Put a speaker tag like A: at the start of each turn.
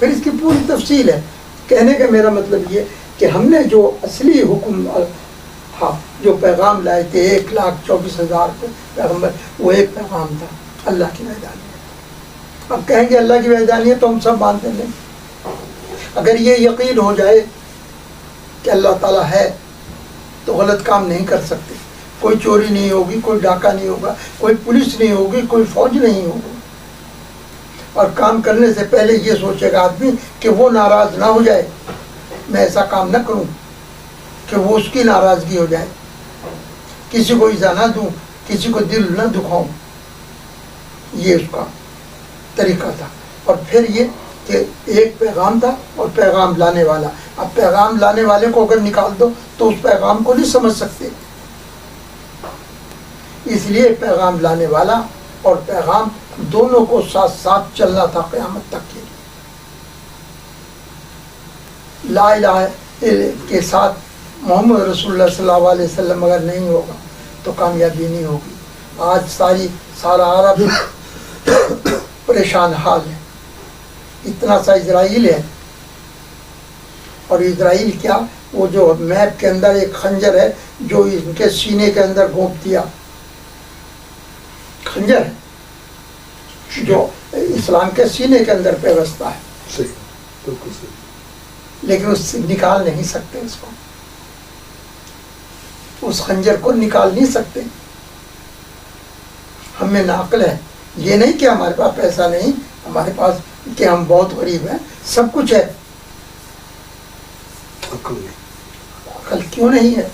A: پھر اس کی پوری تفصیل ہے. کہنے کا میرا مطلب یہ کہ ہم نے جو اصلی حکم جو پیغام لائے تھے 1,24,000 پیغمبر، وہ ایک پیغام تھا، اللہ کی وحدانیت. اب کہیں گے اللہ کی وحدانیت تو ہم سب مانتے نہیں. اگر یہ یقین ہو جائے کہ اللہ تعالیٰ ہے تو غلط کام نہیں کر سکتے. کوئی چوری نہیں ہوگی، کوئی ڈاکہ نہیں ہوگا، کوئی پولیس نہیں ہوگی، کوئی فوج نہیں ہوگی. اور کام کرنے سے پہلے یہ سوچے گا آدمی کہ وہ ناراض نہ ہو جائے، میں ایسا کام نہ کروں کہ وہ اس کی ناراضگی ہو جائے، کسی کو ایذا نہ دوں، کسی کو دل نہ دکھاؤں. یہ اس کا طریقہ تھا. اور پھر یہ کہ ایک پیغام تھا اور پیغام لانے والا. اب پیغام لانے والے کو اگر نکال دو تو اس پیغام کو نہیں سمجھ سکتے. اس لیے پیغام لانے والا اور پیغام دونوں کو ساتھ ساتھ چلنا تھا قیامت تک کے. لا الہ کے ساتھ محمد رسول اللہ صلی اللہ علیہ وسلم اگر نہیں ہوگا تو کامیابی نہیں ہوگی. آج سارا عرب پریشان حال ہے. اتنا سا اسرائیل ہے، اور اسرائیل کیا، وہ جو میپ کے اندر ایک خنجر ہے جو ان کے سینے کے اندر گھونپ دیا. خنجر ہے جو اسلام کے سینے کے اندر پیوستہ ہے.
B: صحیح، بالکل صحیح.
A: لیکن اس سے نکال نہیں سکتے، اس خنجر کو نکال نہیں سکتے. ہمیں ناقل ہے. یہ نہیں کہ ہمارے پاس پیسہ نہیں، ہمارے پاس کہ ہم بہت غریب ہیں، سب کچھ ہے. عقل کیوں نہیں ہے؟